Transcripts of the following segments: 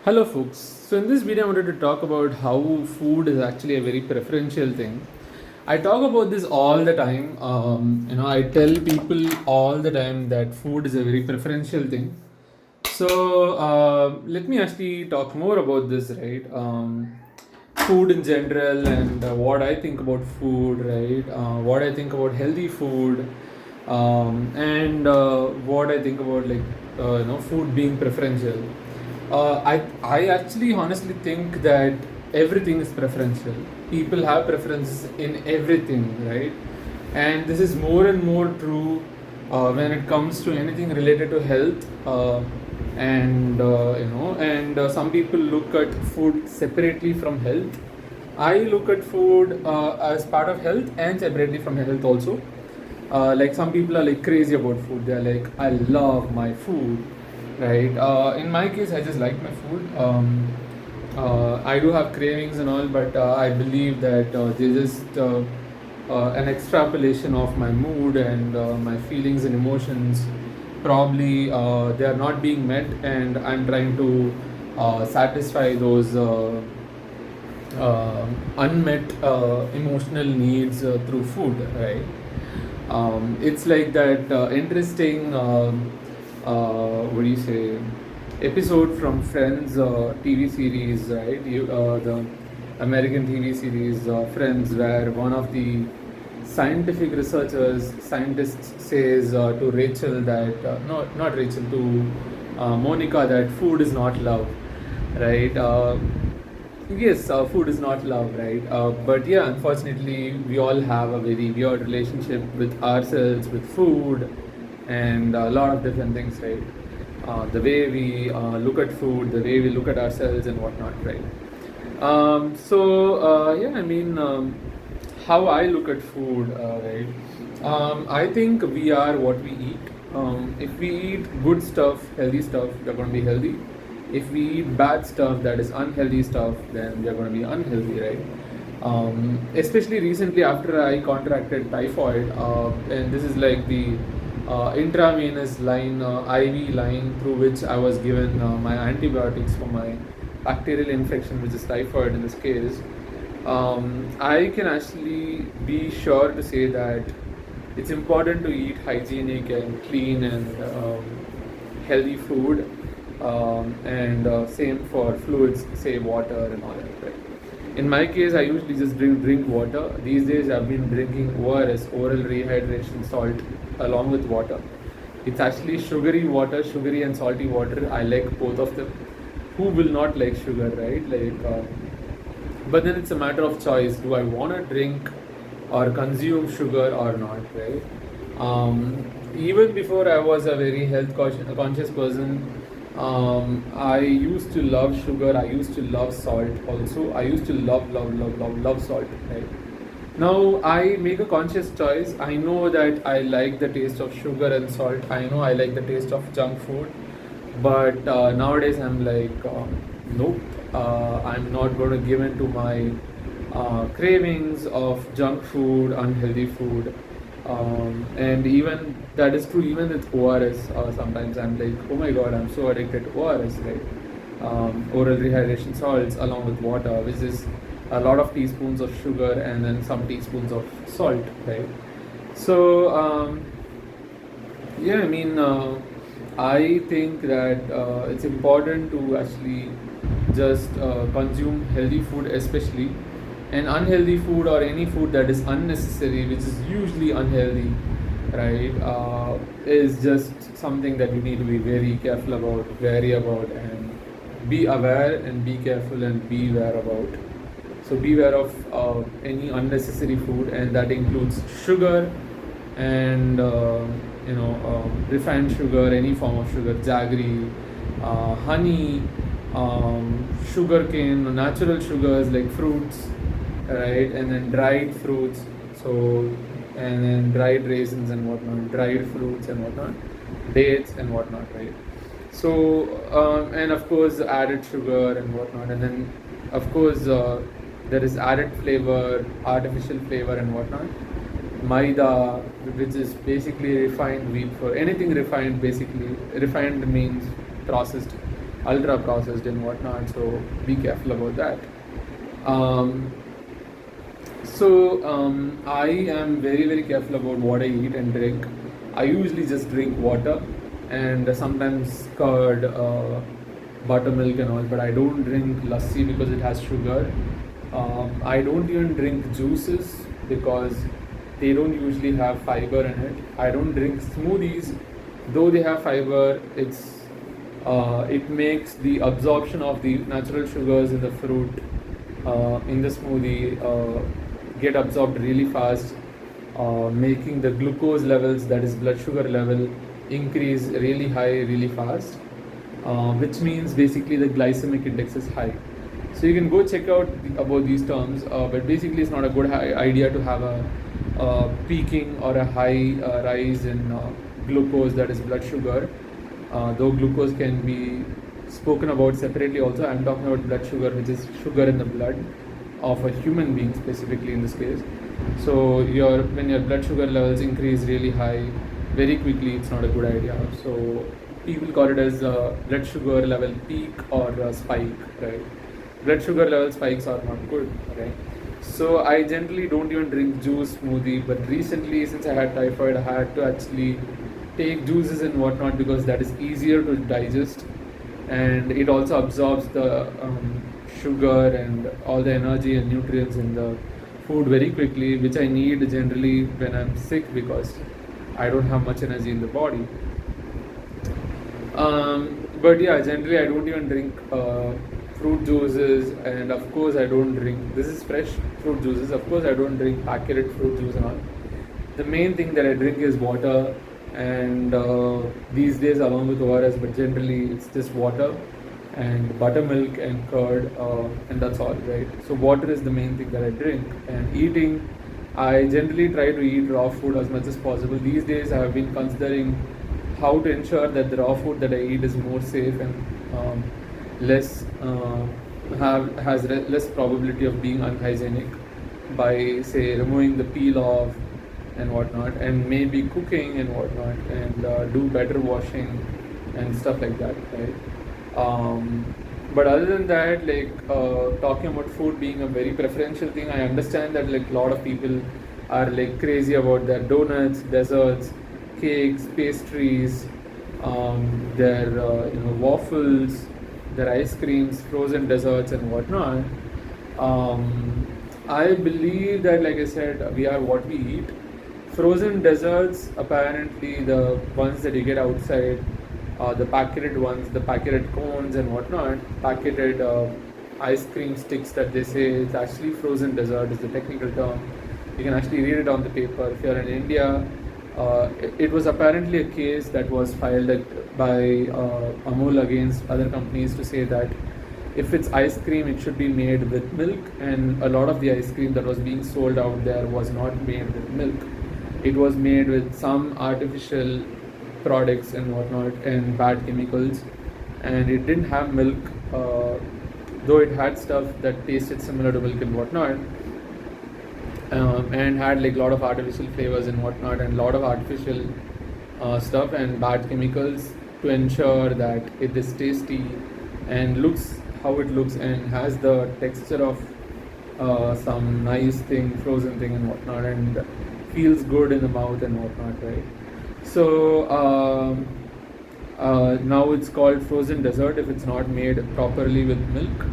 Hello, folks. So, in this video, I wanted to talk about how food is actually a very preferential thing. I talk about this all the time. I tell people all the time that food is a very preferential thing. So, let me actually talk more about this, right? Food in general and what I think about food, right? What I think about healthy food, and what I think about food being preferential. I actually honestly think that everything is preferential. People have preferences in everything, right? And this is more and more true when it comes to anything related to health. And some people look at food separately from health. I look at food as part of health and separately from health also. Like some people are like crazy about food. They're like, I love my food, right? In my case, I just like my food. I do have cravings and all, but I believe that they're just an extrapolation of my mood and my feelings and emotions. Probably they are not being met, and I'm trying to satisfy those unmet emotional needs through food, right? It's like that interesting, what do you say, episode from Friends TV series, right? The American TV series Friends, where one of the scientists says to Rachel that, no, not Rachel, to Monica, that food is not love, right? Yes, food is not love, right? But yeah, unfortunately, we all have a very weird relationship with ourselves, with food, and a lot of different things, right? The way we look at food, the way we look at ourselves, and whatnot, right? How I look at food, right? I think we are what we eat. If we eat good stuff, healthy stuff, we're going to be healthy. If we eat bad stuff, that is unhealthy stuff, then we're going to be unhealthy, right? Especially recently after I contracted typhoid, and this is like the intravenous line, IV line through which I was given my antibiotics for my bacterial infection, which is typhoid in this case. I can actually be sure to say that it's important to eat hygienic and clean and healthy food, and same for fluids, say water and all that. Right? In my case, I usually just drink water. These days, I've been drinking ORS, oral rehydration salt, along with water. It's actually sugary water, sugary and salty water. I like both of them. Who will not like sugar, right? But then it's a matter of choice. Do I want to drink or consume sugar or not, right? Even before I was a very health conscious person, I used to love sugar. I used to love salt also. I used to love salt, right? Now I make a conscious choice. I know that I like the taste of sugar and salt. I know I like the taste of junk food. But nowadays I'm like, nope, I'm not going to give in to my cravings of junk food, unhealthy food. And even that is true even with ORS. Sometimes I'm like, oh my god, I'm so addicted to ORS, right? Oral rehydration salts along with water, which is a lot of teaspoons of sugar and then some teaspoons of salt, right? So, yeah, I mean, I think that it's important to actually just consume healthy food, especially, and unhealthy food or any food that is unnecessary, which is usually unhealthy, right? Is just something that we need to be very careful about, wary about, and be aware and be careful and be aware about. So beware of any unnecessary food, and that includes sugar and refined sugar, any form of sugar, jaggery, honey, sugar cane, natural sugars like fruits, right, and then dried fruits. So and then dried raisins and whatnot, dried fruits and whatnot, dates and whatnot, right? So and of course added sugar and whatnot, and then of course there is added flavor, artificial flavor and whatnot. Maida, which is basically refined wheat for anything refined. Basically, refined means processed. ultra processed and whatnot. So be careful about that. Um, I am very very careful about what I eat and drink. I usually just drink water and sometimes curd, buttermilk and all. But I don't drink lassi because it has sugar. I don't even drink juices because they don't usually have fiber in it. I don't drink smoothies, though they have fiber. It makes the absorption of the natural sugars in the fruit, in the smoothie, get absorbed really fast, making the glucose levels, that is blood sugar level, increase really high really fast, which means basically the glycemic index is high. So you can go check out about these terms, but basically it's not a good idea to have a peaking or a high rise in glucose, that is blood sugar. Though glucose can be spoken about separately also, I'm talking about blood sugar, which is sugar in the blood of a human being specifically in this case. So when your blood sugar levels increase really high very quickly, it's not a good idea. So people call it as blood sugar level peak or spike, right? Blood sugar level spikes are not good, right? So I generally don't even drink juice, smoothie, but recently since I had typhoid, I had to actually take juices and whatnot because that is easier to digest, and it also absorbs the sugar and all the energy and nutrients in the food very quickly, which I need generally when I'm sick because I don't have much energy in the body. But yeah, generally I don't even drink fruit juices, and of course I don't drink, this is fresh fruit juices, of course I don't drink packet fruit juice and all. The main thing that I drink is water, and these days along with ORS, but generally it's just water and buttermilk and curd, and that's all, right? So water is the main thing that I drink. And eating, I generally try to eat raw food as much as possible. These days I have been considering how to ensure that the raw food that I eat is more safe and less less probability of being unhygienic, by say removing the peel off and whatnot, and maybe cooking and whatnot, and do better washing and stuff like that, right? But other than that, like talking about food being a very preferential thing, I understand that like a lot of people are like crazy about their donuts, desserts, cakes, pastries, their waffles, their ice creams, frozen desserts, and whatnot. I believe that, like I said, we are what we eat. Frozen desserts, apparently the ones that you get outside, the packeted ones, the packeted cones and whatnot, packeted ice cream sticks that they say, it's actually frozen dessert is the technical term. You can actually read it on the paper. If you're in India, it was apparently a case that was filed by Amul against other companies to say that if it's ice cream, it should be made with milk, and a lot of the ice cream that was being sold out there was not made with milk. It was made with some artificial products and whatnot and bad chemicals, and it didn't have milk, though it had stuff that tasted similar to milk and whatnot, and had like a lot of artificial flavors and whatnot, and a lot of artificial stuff and bad chemicals to ensure that it is tasty and looks how it looks and has the texture of some nice thing, frozen thing and whatnot, and feels good in the mouth and whatnot, right? So now it's called frozen dessert if it's not made properly with milk.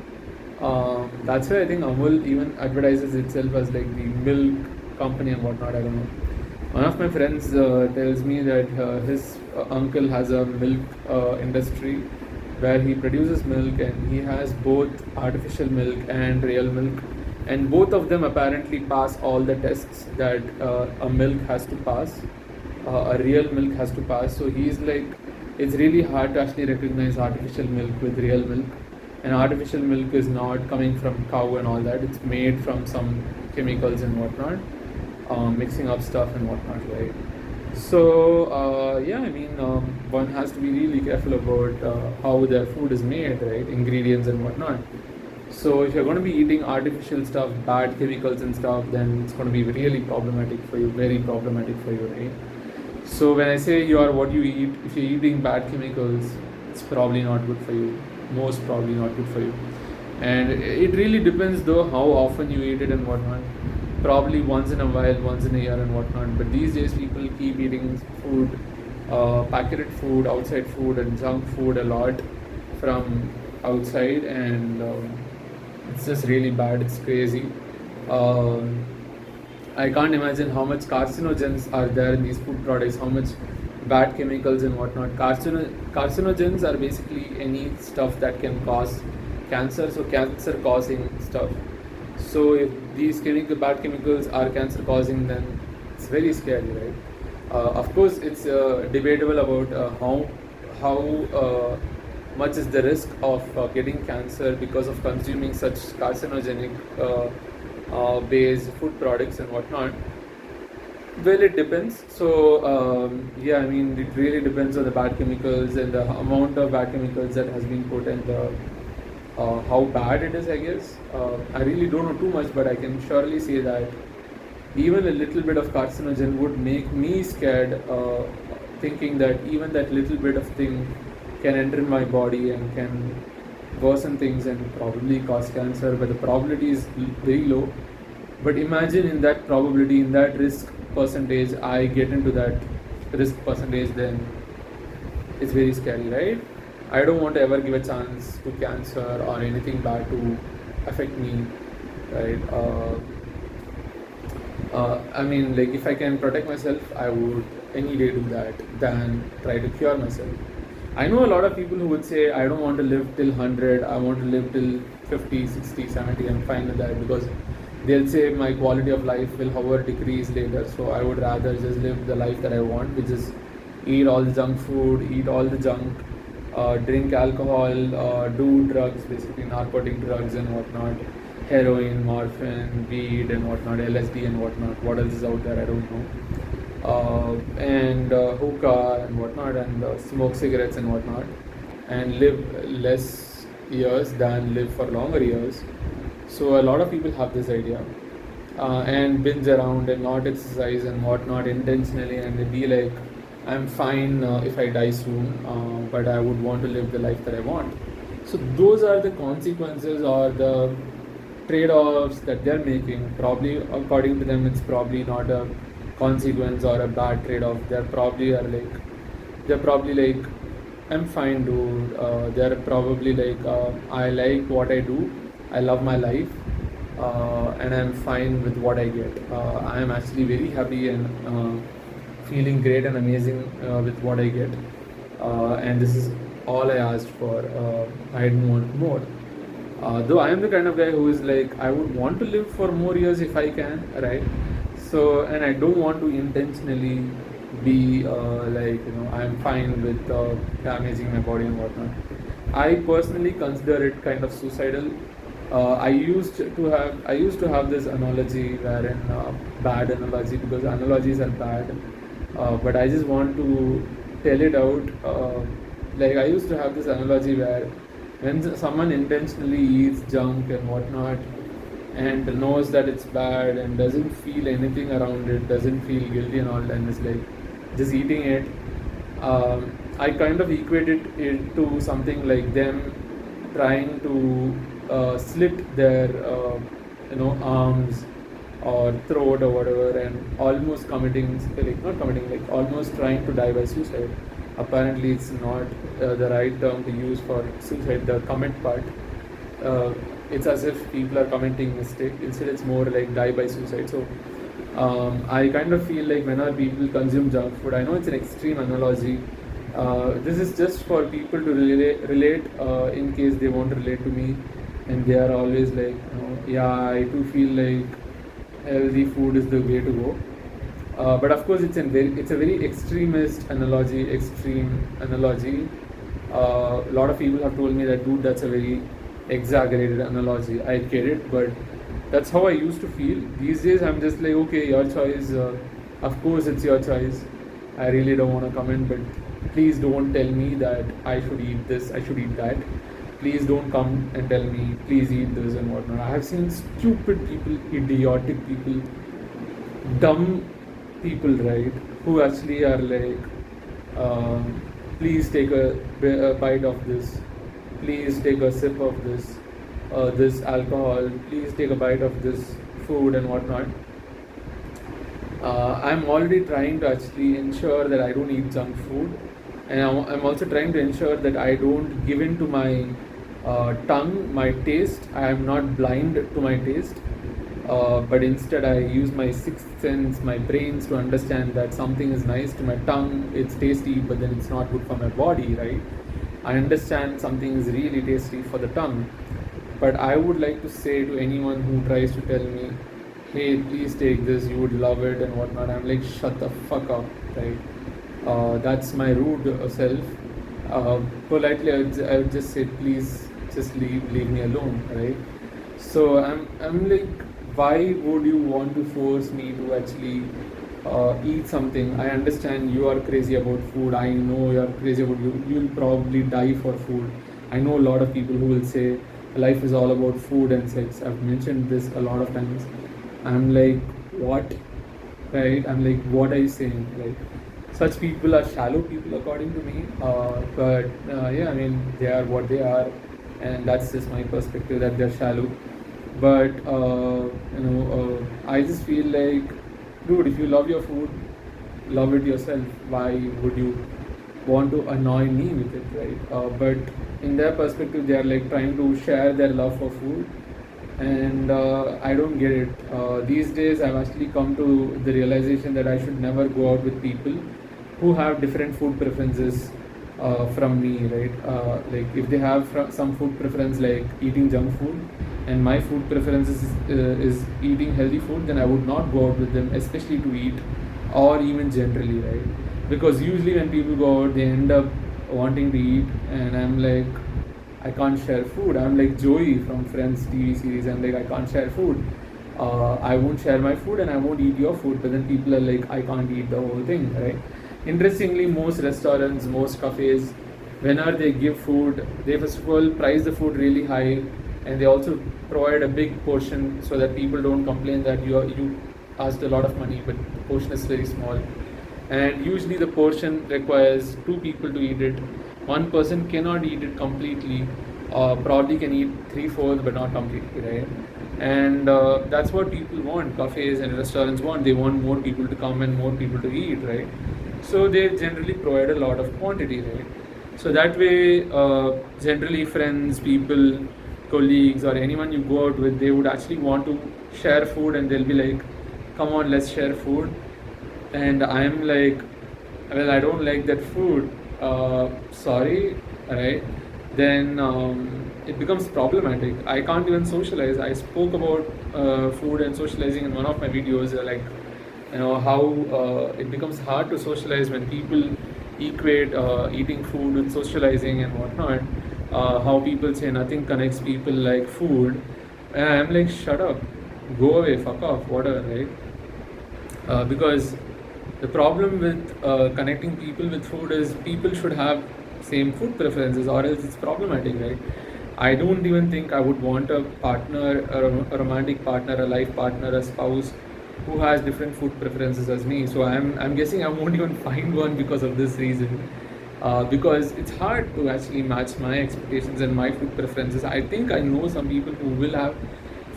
That's why I think Amul even advertises itself as like the milk company and whatnot. I don't know. One of my friends tells me that his uncle has a milk industry where he produces milk, and he has both artificial milk and real milk, and both of them apparently pass all the tests that a milk has to pass, a real milk has to pass. So he's like, it's really hard to actually recognize artificial milk with real milk, and artificial milk is not coming from cow and all that, it's made from some chemicals and whatnot, mixing up stuff and whatnot, right? So yeah, I mean, one has to be really careful about how their food is made, right? Ingredients and whatnot. So if you're going to be eating artificial stuff, bad chemicals and stuff, then it's going to be really problematic for you, very problematic for you, right? So when I say you are what you eat, if you're eating bad chemicals, it's probably not good for you. most probably not good for you. And it really depends though how often you eat it and whatnot. Probably once in a while, once in a year and whatnot. But these days people keep eating food, packaged food, outside food, and junk food a lot from outside, and it's just really bad. It's crazy. Um, I can't imagine how much carcinogens are there in these food products, how much bad chemicals and whatnot. Carcinogens are basically any stuff that can cause cancer, so cancer causing stuff. So if these bad chemicals are cancer causing, then it's very scary, right? Of course, it's debatable about how much is the risk of getting cancer because of consuming such carcinogenic based food products and whatnot. Well, it depends. So, yeah, I mean, it really depends on the bad chemicals and the amount of bad chemicals that has been put and how bad it is, I guess. I really don't know too much, but I can surely say that even a little bit of carcinogen would make me scared, thinking that even that little bit of thing can enter in my body and can worsen things and probably cause cancer, but the probability is very low. But imagine in that probability, in that risk percentage, I get into that risk percentage, then it's very scary, right? I don't want to ever give a chance to cancer or anything bad to affect me, right? I mean, like if I can protect myself, I would any day do that than try to cure myself. I know a lot of people who would say, I don't want to live till 100, I want to live till 50, 60, 70, I'm fine with that because they'll say my quality of life will however decrease later. So I would rather just live the life that I want, which is eat all the junk food, eat all the junk, drink alcohol, do drugs, basically narcotic drugs and whatnot, heroin, morphine, weed and whatnot, LSD and whatnot. What else is out there? I don't know. And hookah and whatnot, and smoke cigarettes and whatnot, and live less years than live for longer years. So a lot of people have this idea and binge around and not exercise and whatnot intentionally, and they be like, I'm fine if I die soon, but I would want to live the life that I want. So those are the consequences or the trade-offs that they're making. Probably according to them, it's probably not a consequence or a bad trade-off. They're probably like, I'm fine, dude. They're probably like, I like what I do. I love my life, and I'm fine with what I get. I am actually very happy and feeling great and amazing with what I get. And this is all I asked for. I didn't want more. Though I am the kind of guy who is like, I would want to live for more years if I can, right? So, and I don't want to intentionally be like, I'm fine with damaging my body and whatnot. I personally consider it kind of suicidal. I used to have this analogy wherein bad analogy, because analogies are bad, but I just want to tell it out. Like I used to have this analogy where when someone intentionally eats junk and whatnot and knows that it's bad and doesn't feel anything around it, doesn't feel guilty and all, and is like just eating it. I kind of equated it to something like them trying to slit their arms or throat or whatever, and almost committing, like not committing, like almost trying to die by suicide. Apparently it's not the right term to use for suicide, the commit part. It's as if people are committing mistake, instead it's more like die by suicide. So I kind of feel like whenever people consume junk food, I know it's an extreme analogy, this is just for people to relate in case they want to relate to me, and they are always like, yeah, I do feel like healthy food is the way to go. But of course, it's a very extremist analogy, extreme analogy. A lot of people have told me that, dude, that's a very exaggerated analogy. I get it, but that's how I used to feel. These days, I'm just like, okay, your choice. Of course, it's your choice. I really don't want to comment, but please don't tell me that I should eat this, I should eat that. Please don't come and tell me, please eat this and whatnot. I have seen stupid people, idiotic people, dumb people, right, who actually are like, please take a bite of this, please take a sip of this alcohol, please take a bite of this food and whatnot. I'm already trying to actually ensure that I don't eat junk food, and I'm also trying to ensure that I don't give in to my tongue, my taste. I am not blind to my taste, but instead I use my sixth sense, my brains, to understand that something is nice to my tongue, it's tasty, but then it's not good for my body, right? I understand something is really tasty for the tongue, but I would like to say to anyone who tries to tell me, hey, please take this, you would love it and whatnot, I'm like, shut the fuck up, right? That's my rude self. Politely, I would just say, please, just leave me alone, right? So I'm like, why would you want to force me to actually eat something? I understand you are crazy about food. I know you are crazy about you. You'll probably die for food. I know a lot of people who will say life is all about food and sex. I've mentioned this a lot of times. I'm like, what? Right? I'm like, what are you saying? Like, such people are shallow people according to me. But yeah, I mean, they are what they are, and that's just my perspective that they're shallow. But I just feel like, dude, if you love your food, love it yourself. Why would you want to annoy me with it, right? But in their perspective, they are like trying to share their love for food, and I don't get it. These days, I've actually come to the realization that I should never go out with people who have different food preferences from me, right? Like if they have some food preference like eating junk food, and my food preference is eating healthy food, then I would not go out with them, especially to eat, or even generally, right? Because usually when people go out, they end up wanting to eat, and I'm like, I can't share food. I'm like Joey from Friends TV series. I'm like, I can't share food. I won't share my food and I won't eat your food. But then people are like, I can't eat the whole thing, right? Interestingly, most restaurants, most cafes, whenever they give food, they first of all price the food really high, and they also provide a big portion so that people don't complain that you asked a lot of money, but the portion is very small. And usually the portion requires two people to eat it. One person cannot eat it completely, probably can eat 3/4 but not completely, right? And that's what people want, cafes and restaurants want. They want more people to come and more people to eat, right? So they generally provide a lot of quantity, right? So that way, generally friends, people, colleagues, or anyone you go out with, they would actually want to share food, and they'll be like, come on, let's share food. And I'm like, well, I don't like that food, sorry, right? Then it becomes problematic. I can't even socialize. I spoke about food and socializing in one of my videos, like, how it becomes hard to socialize when people equate eating food with socializing and whatnot. How people say nothing connects people like food, and I'm like, shut up, go away, fuck off, whatever, right? Because the problem with connecting people with food is people should have same food preferences, or else it's problematic, right? I don't even think I would want a partner, a romantic partner, a life partner, a spouse who has different food preferences as me. So I'm guessing I won't even find one because of this reason. Because it's hard to actually match my expectations and my food preferences. I think I know some people who will have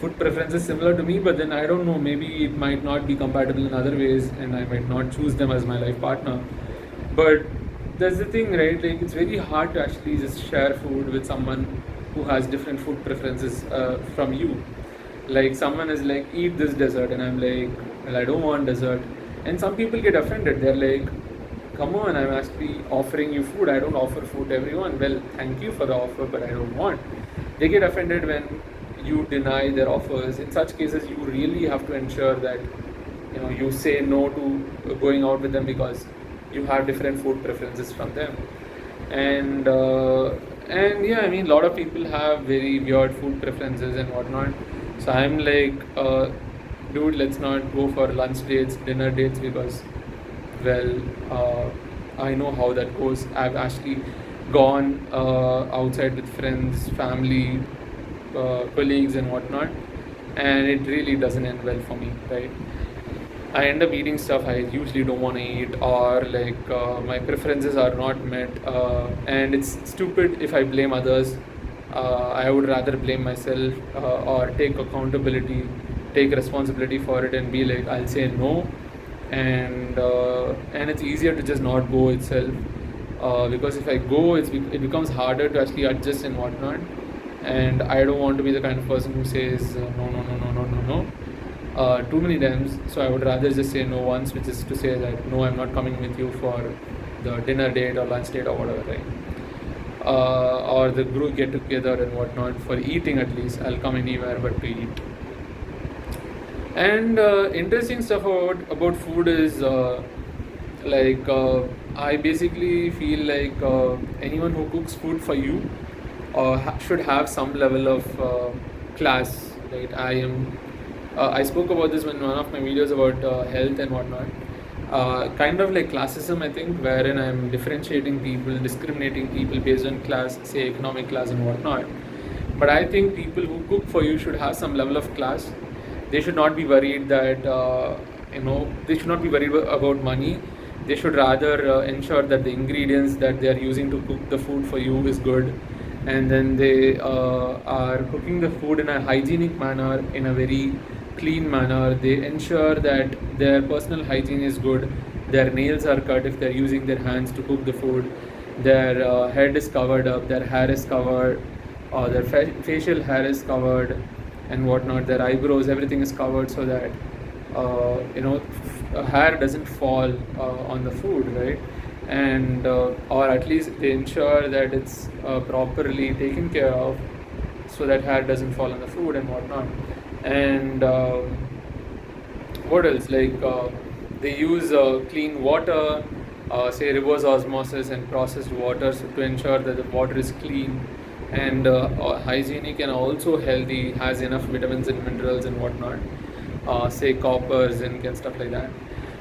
food preferences similar to me, but then I don't know, maybe it might not be compatible in other ways, and I might not choose them as my life partner. But that's the thing, right? Like, it's very hard to actually just share food with someone who has different food preferences from you. Like, someone is like, eat this dessert, and I'm like, well, I don't want dessert. And some people get offended. They're like, come on, I'm actually offering you food. I don't offer food to everyone. Well, thank you for the offer, but I don't want. They get offended when you deny their offers. In such cases, you really have to ensure that you say no to going out with them because you have different food preferences from them. And yeah, I mean, a lot of people have very weird food preferences and whatnot. So I'm like, dude, let's not go for lunch dates, dinner dates, because, well, I know how that goes. I've actually gone outside with friends, family, colleagues and whatnot, and it really doesn't end well for me, right? I end up eating stuff I usually don't want to eat, or like my preferences are not met, and it's stupid if I blame others I would rather blame myself or take accountability, take responsibility for it, and be like, I'll say no, and it's easier to just not go itself, because if I go, it becomes harder to actually adjust and whatnot, and I don't want to be the kind of person who says no, no, no, no, no, no, no. Too many times, so I would rather just say no once, which is to say that no, I'm not coming with you for the dinner date or lunch date or whatever, right? Or the group get together and whatnot for eating. At least I'll come anywhere but to eat. And interesting stuff about food is I basically feel like anyone who cooks food for you should have some level of class. Right? I spoke about this in one of my videos about health and whatnot. Kind of like classism, I think, wherein I'm differentiating people, discriminating people based on class, say economic class and whatnot. But I think people who cook for you should have some level of class. They should not be worried that they should not be worried about money. They should rather ensure that the ingredients that they are using to cook the food for you is good, and then they are cooking the food in a hygienic manner, in a very clean manner. They ensure that their personal hygiene is good. Their nails are cut if they're using their hands to cook the food. Their head is covered up. Their hair is covered. Their facial hair is covered, and whatnot. Their eyebrows, everything is covered so that hair doesn't fall on the food, right? And or at least they ensure that it's properly taken care of so that hair doesn't fall on the food and whatnot. And what else? They use clean water, say reverse osmosis and processed water, so to ensure that the water is clean and hygienic and also healthy, has enough vitamins and minerals and whatnot, say copper, zinc, and stuff like that.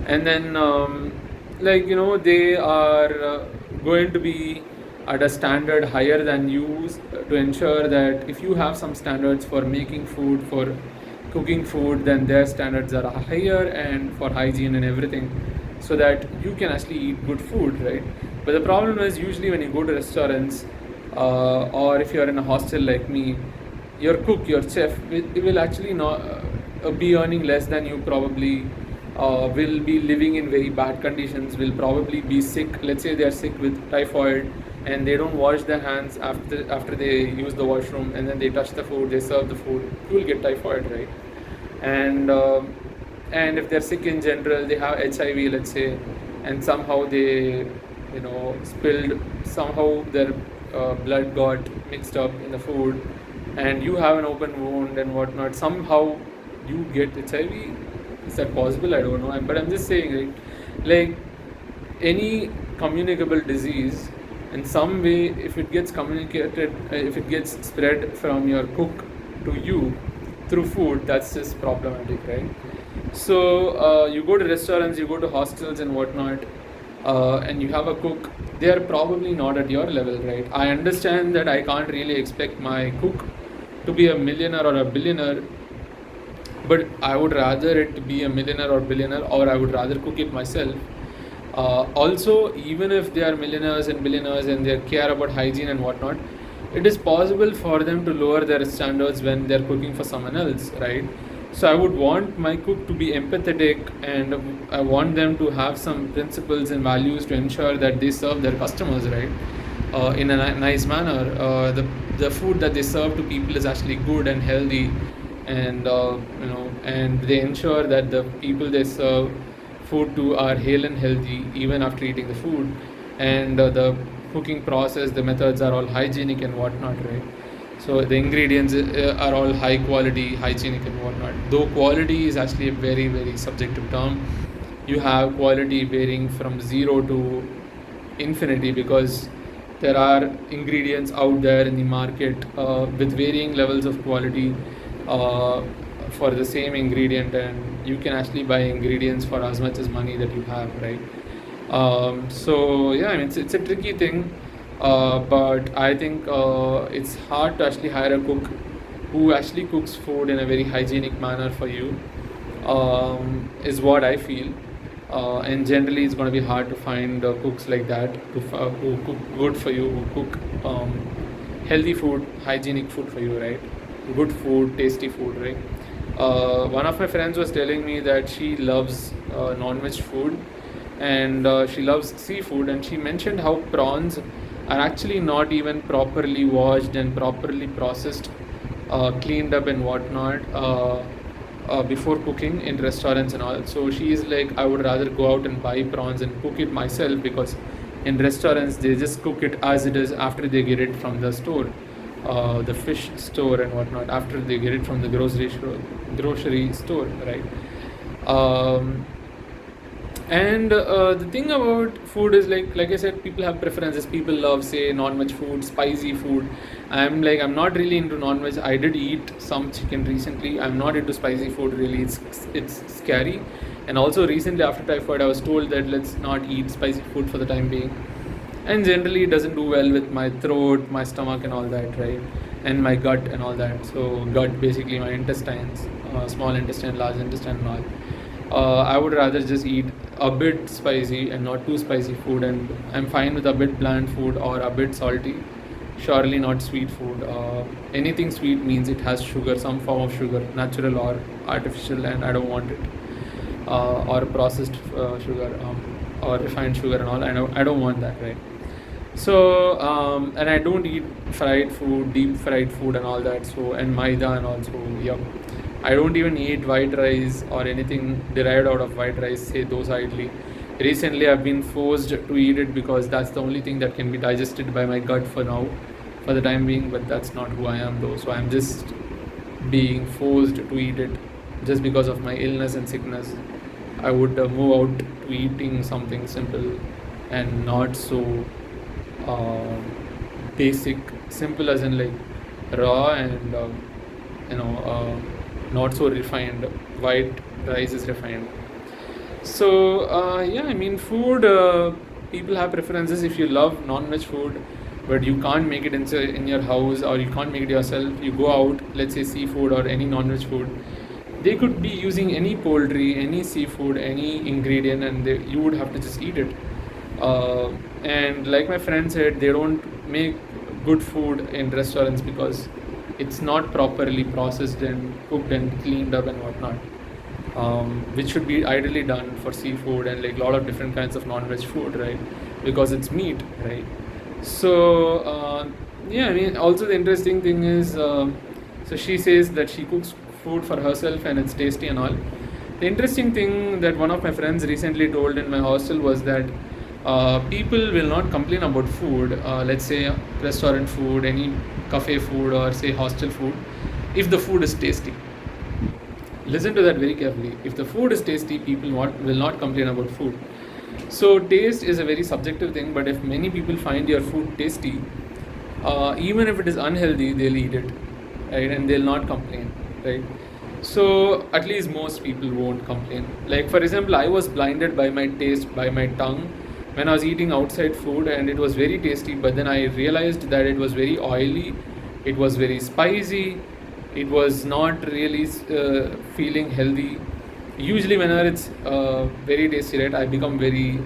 And then they are going to be at a standard higher than you, to ensure that if you have some standards for making food, for cooking food, then their standards are higher, and for hygiene and everything, so that you can actually eat good food, right? But the problem is, usually when you go to restaurants, or if you're in a hostel like me, your cook, your chef, will actually not be earning less than you, probably will be living in very bad conditions, will probably be sick. Let's say they are sick with typhoid and they don't wash their hands after they use the washroom, and then they touch the food, they serve the food, you will get typhoid, right? And if they're sick in general, they have HIV, let's say, and somehow they spilled, somehow their blood got mixed up in the food, and you have an open wound and whatnot, somehow you get HIV. Is that possible? I don't know, but I'm just saying, right? Like any communicable disease, in some way, if it gets communicated, if it gets spread from your cook to you through food, that's just problematic, right? So you go to restaurants, you go to hostels and whatnot, and you have a cook. They are probably not at your level, right? I understand that I can't really expect my cook to be a millionaire or a billionaire, but I would rather it be a millionaire or billionaire, or I would rather cook it myself. Also, even if they are millionaires and billionaires and they care about hygiene and whatnot, it is possible for them to lower their standards when they're cooking for someone else, right? So I would want my cook to be empathetic, and I want them to have some principles and values to ensure that they serve their customers, right, in a nice manner. The food that they serve to people is actually good and healthy, and and they ensure that the people they serve food to are hale and healthy even after eating the food, and the cooking process, the methods are all hygienic and whatnot, right? So the ingredients are all high quality, hygienic and whatnot. Though quality is actually a very, very subjective term. You have quality varying from 0 to infinity, because there are ingredients out there in the market with varying levels of quality for the same ingredient, and you can actually buy ingredients for as much as money that you have, right? So yeah, I mean, it's a tricky thing, but I think it's hard to actually hire a cook who actually cooks food in a very hygienic manner for you, is what I feel. And generally, it's going to be hard to find cooks like that who cook good for you, who cook healthy food, hygienic food for you, right? Good food, tasty food, right? One of my friends was telling me that she loves non-veg food, and she loves seafood, and she mentioned how prawns are actually not even properly washed and properly processed, cleaned up and whatnot, before cooking in restaurants and all. So she is like, I would rather go out and buy prawns and cook it myself, because in restaurants they just cook it as it is after they get it from the store, the fish store and whatnot, after they get it from the grocery store, right? Um, and the thing about food is, like I said, people have preferences. People love, say, non-veg food, spicy food. I'm not really into non-veg. I did eat some chicken recently. I'm not into spicy food really. It's scary. And also recently after typhoid, I was told that let's not eat spicy food for the time being. And generally it doesn't do well with my throat, my stomach and all that, right? And my gut and all that. So gut, basically my intestines, small intestine, large intestine and all. I would rather just eat a bit spicy and not too spicy food, and I'm fine with a bit bland food or a bit salty. Surely not sweet food. Anything sweet means it has sugar, some form of sugar, natural or artificial, and I don't want it. Or processed sugar, or refined sugar and all. I don't want that, right? So and I don't eat fried food, deep fried food and all that. So, and maida and also, yeah. I don't even eat white rice or anything derived out of white rice, say dosa, idli. Recently, I've been forced to eat it because that's the only thing that can be digested by my gut for now, for the time being. But that's not who I am, though. So I'm just being forced to eat it just because of my illness and sickness. I would move out to eating something simple and not so uh, basic, simple as in like raw and not so refined. White rice is refined. So yeah, I mean, food. People have preferences. If you love non-veg food, but you can't make it in your house, or you can't make it yourself, you go out. Let's say seafood or any non-veg food. They could be using any poultry, any seafood, any ingredient, and you would have to just eat it. And like my friend said, they don't make good food in restaurants because it's not properly processed and cooked and cleaned up and whatnot, which should be ideally done for seafood and like a lot of different kinds of non-veg food, right? Because it's meat, right? So yeah, I mean, also the interesting thing is, so she says that she cooks food for herself and it's tasty and all. The interesting thing that one of my friends recently told in my hostel was that people will not complain about food, let's say restaurant food, any cafe food, or say hostel food, if the food is tasty. Listen to that very carefully. If the food is tasty, people will not complain about food. So taste is a very subjective thing, but if many people find your food tasty, even if it is unhealthy, they'll eat it, right? And they'll not complain, right? So at least most people won't complain. Like for example, I was blinded by my taste, by my tongue, when I was eating outside food, and it was very tasty, but then I realized that it was very oily, it was very spicy, it was not really feeling healthy. Usually whenever it's very tasty, right, I become very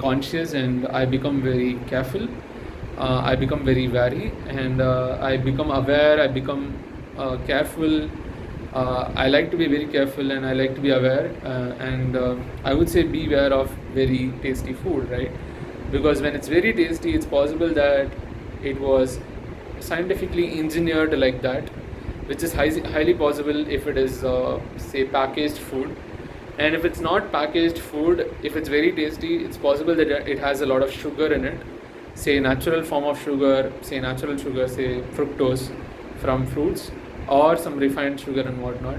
conscious, and I become very careful. I become very wary, and I become aware, I become careful. I like to be very careful, and I like to be aware, and I would say beware of very tasty food, right? Because when it's very tasty, it's possible that it was scientifically engineered like that, which is highly possible if it is, say, packaged food. And if it's not packaged food, if it's very tasty, it's possible that it has a lot of sugar in it, say natural form of sugar, say natural sugar, say fructose from fruits, or some refined sugar and whatnot.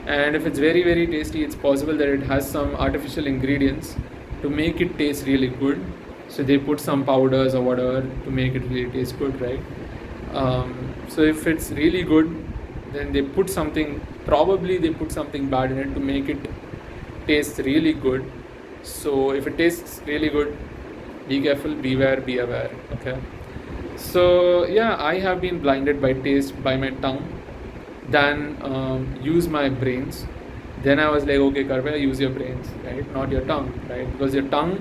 And if it's very very tasty, it's possible that it has some artificial ingredients to make it taste really good. So they put some powders or whatever to make it really taste good, right? So if it's really good, then they put something, probably they put something bad in it to make it taste really good. So if it tastes really good, be careful, beware, be aware, okay? So yeah, I have been blinded by taste, by my tongue, than use my brains. Then I was like, okay, Karvya, use your brains, right? Not your tongue, right? Because your tongue,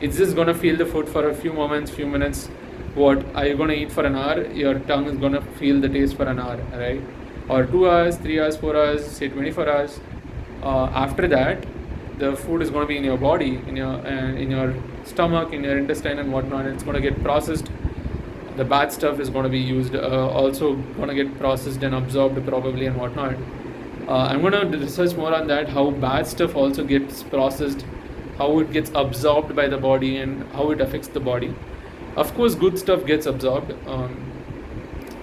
it's just gonna feel the food for a few moments, few minutes. what are you going to eat for an hour? Your tongue is going to feel the taste for an hour, right? Or 2 hours, 3 hours, 4 hours, say 24 hours. After that, the food is going to be in your body, in your stomach, in your intestine and whatnot. It's going to get processed. The bad stuff is going to be used, also going to get processed and absorbed probably and whatnot. I'm going to research more on that, how bad stuff also gets processed, how it gets absorbed by the body and how it affects the body. Of course, good stuff gets absorbed,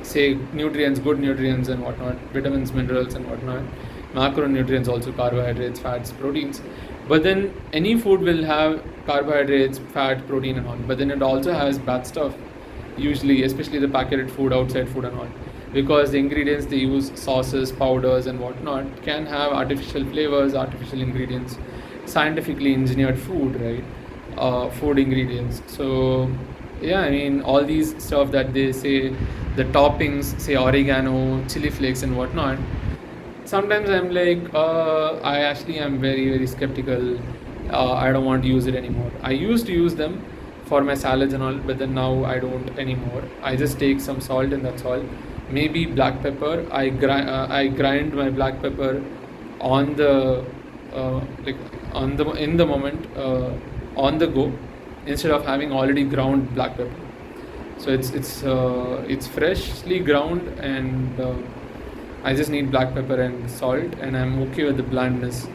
say nutrients, good nutrients and whatnot, vitamins, minerals and whatnot, macronutrients also, carbohydrates, fats, proteins. But then any food will have carbohydrates, fat, protein and all. But then it also has bad stuff, usually, especially the packaged food, outside food and all. Because the ingredients they use, sauces, powders and whatnot, can have artificial flavors, artificial ingredients, scientifically engineered food, right? Food ingredients. So yeah, I mean, all these stuff that they say, the toppings, say oregano, chili flakes and whatnot, sometimes I'm like, I actually am very, very skeptical. I don't want to use it anymore. I used to use them for my salads and all, but then now I don't anymore. I just take some salt and that's all. Maybe black pepper. I grind my black pepper on the like on the in the moment, on the go, instead of having already ground black pepper. So it's freshly ground, and I just need black pepper and salt, and I'm okay with the blandness.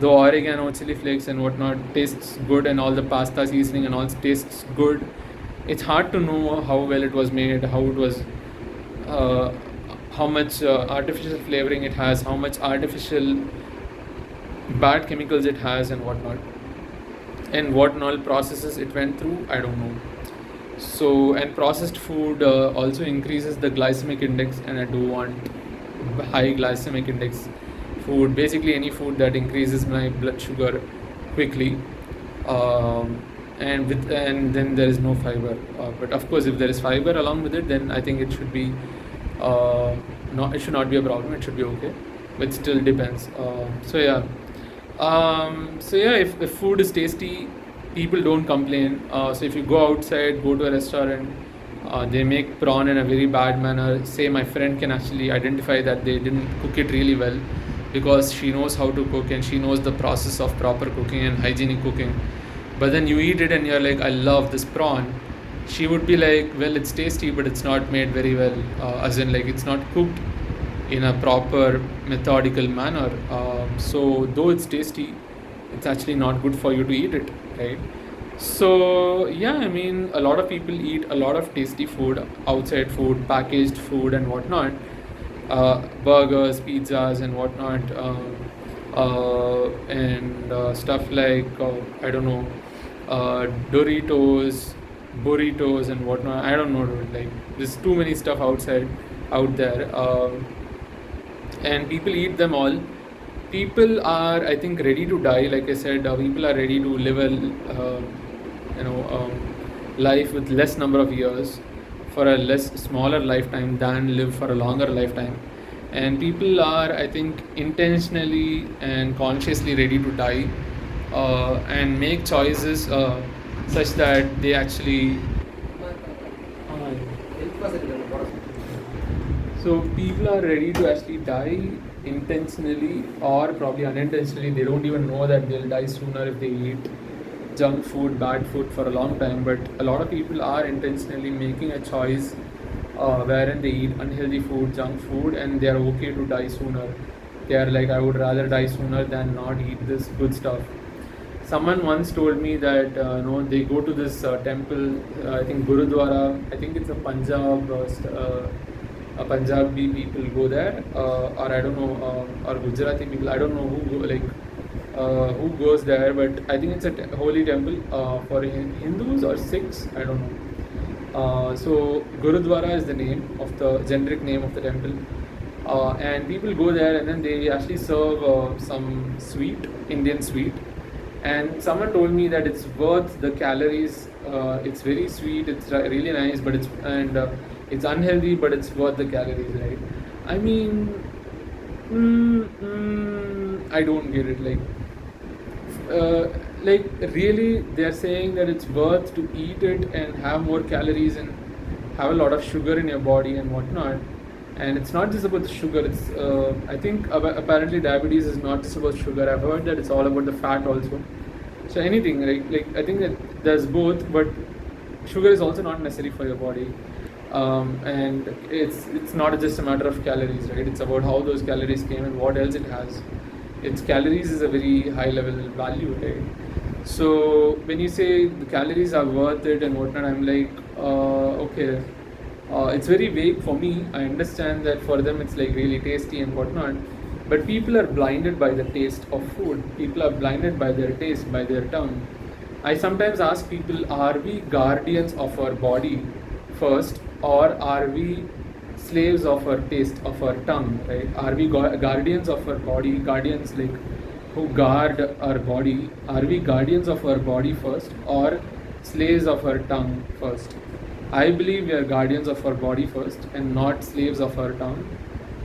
Though oregano, chili flakes, and whatnot tastes good, and all the pasta seasoning and all tastes good, it's hard to know how well it was made, how it was, how much artificial flavoring it has, how much artificial bad chemicals it has, and whatnot, and what all processes it went through. I don't know. So, and processed food also increases the glycemic index, and I do want high glycemic index food. Basically, any food that increases my blood sugar quickly, and then there is no fiber. But of course, if there is fiber along with it, then I think it should be not. It should not be a problem. It should be okay, but still depends. If food is tasty, people don't complain. So if you go outside, go to a restaurant, they make prawn in a very bad manner. Say my friend can actually identify that they didn't cook it really well, because she knows how to cook and she knows the process of proper cooking and hygienic cooking. But then you eat it and you're like, I love this prawn. She would be like, well, it's tasty, but it's not made very well. As in, like, it's not cooked in a proper methodical manner. So though it's tasty, it's actually not good for you to eat it, right? So yeah, I mean, a lot of people eat a lot of tasty food, outside food, packaged food and whatnot, burgers, pizzas and whatnot, and stuff like, I don't know, Doritos, burritos and whatnot. I don't know, dude. Like, there's too many stuff out there, and people eat them all. People are, I think, ready to die. Like I said, people are ready to live life with less number of years for a less smaller lifetime than live for a longer lifetime. And people are, I think, intentionally and consciously ready to die, and make choices such that they actually. So people are ready to actually die intentionally or probably unintentionally. They don't even know that they'll die sooner if they eat junk food, bad food for a long time. But a lot of people are intentionally making a choice wherein they eat unhealthy food, junk food, and they are okay to die sooner. They are like, I would rather die sooner than not eat this good stuff. Someone once told me that they go to this temple, I think Gurudwara, I think it's a Punjabi people go there, or I don't know, or Gujarati people. I don't know who goes there, but I think it's a holy temple for Hindus or Sikhs. I don't know. So Gurudwara is the name of the generic name of the temple, and people go there and then they actually serve some sweet, Indian sweet. And someone told me that it's worth the calories. It's very sweet. It's really nice, but it's unhealthy, but it's worth the calories, right? I mean, I don't get it. Like really, they're saying that it's worth to eat it and have more calories and have a lot of sugar in your body and whatnot. And it's not just about the sugar. It's I think apparently diabetes is not just about sugar. I've heard that it's all about the fat also. So anything like I think that there's both, but sugar is also not necessary for your body. And it's not just a matter of calories, right? It's about how those calories came and what else it has. Its calories is a very high level value, right? So when you say the calories are worth it and whatnot, I'm like, okay, it's very vague for me. I understand that for them it's like really tasty and whatnot, but people are blinded by the taste of food. People are blinded by their taste, by their tongue. I sometimes ask people, are we guardians of our body first, or are we slaves of our taste, of our tongue, right? Are we guardians of our body, guardians like who guard our body? Are we guardians of our body first, or slaves of our tongue first? I believe we are guardians of our body first and not slaves of our tongue.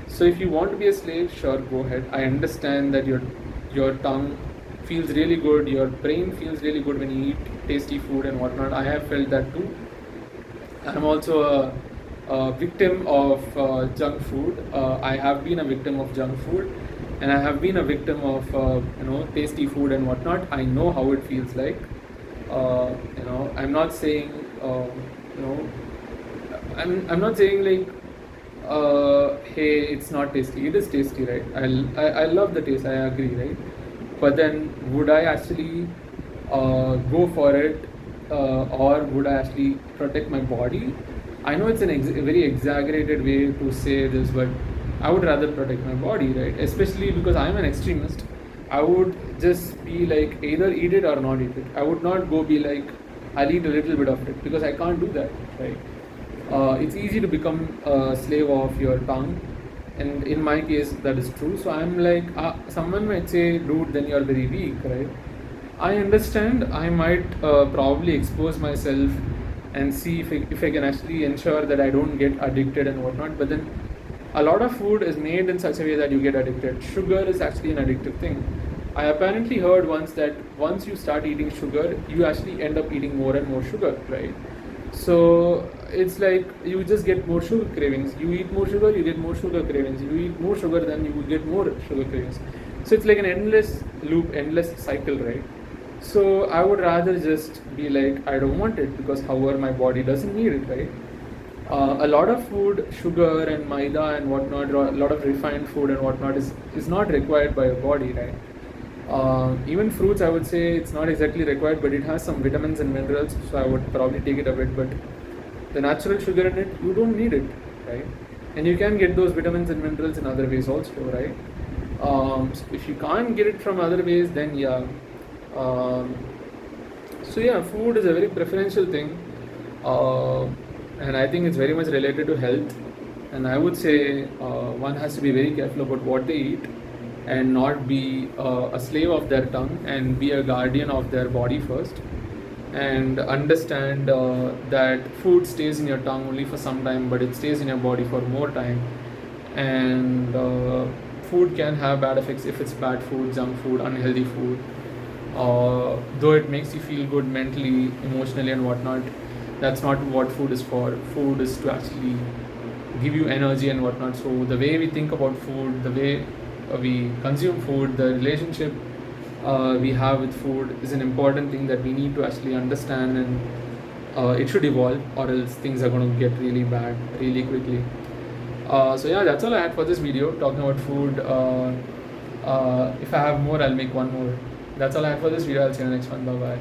So if you want to be a slave, sure, go ahead. I understand that your tongue feels really good, your brain feels really good when you eat tasty food and whatnot. I have felt that too. I'm also a victim of junk food. I have been a victim of junk food, and I have been a victim of tasty food and whatnot. I know how it feels like. I'm not saying you know I'm not saying like hey, it's not tasty. It is tasty, right? I love the taste. I agree, right? But then would I actually go for it, or would I actually protect my body? I know it's a very exaggerated way to say this, but I would rather protect my body, right? Especially because I'm an extremist. I would just be like either eat it or not eat it. I would not go be like I'll eat a little bit of it, because I can't do that, right? It's easy to become a slave of your tongue, and in my case that is true. So I'm like, someone might say, dude, then you're very weak, right? I understand. I might probably expose myself and see if I can actually ensure that I don't get addicted and whatnot. But then a lot of food is made in such a way that you get addicted. Sugar is actually an addictive thing. I apparently heard once that once you start eating sugar, you actually end up eating more and more sugar, right? So it's like you just get more sugar cravings. You eat more sugar, you get more sugar cravings. You eat more sugar, then you will get more sugar cravings. So it's like an endless loop, endless cycle, right? So I would rather just be like, I don't want it, because however my body doesn't need it, right? A lot of food, sugar and maida and whatnot, a lot of refined food and whatnot is not required by your body, right? Even fruits, I would say it's not exactly required, but it has some vitamins and minerals, so I would probably take it a bit. But the natural sugar in it, you don't need it, right? And you can get those vitamins and minerals in other ways also, right? So if you can't get it from other ways, then yeah. So yeah, food is a very preferential thing, and I think it's very much related to health. And I would say one has to be very careful about what they eat, and not be a slave of their tongue, and be a guardian of their body first, and understand that food stays in your tongue only for some time, but it stays in your body for more time. And food can have bad effects if it's bad food, junk food, unhealthy food. Though it makes you feel good mentally, emotionally, and whatnot, that's not what food is for. Food is to actually give you energy and whatnot. So the way we think about food, the way we consume food, the relationship we have with food is an important thing that we need to actually understand, and it should evolve, or else things are going to get really bad really quickly. So yeah, that's all I had for this video talking about food. If I have more, I'll make one more. That's all I had for this video. I'll see you in the next one. Bye bye.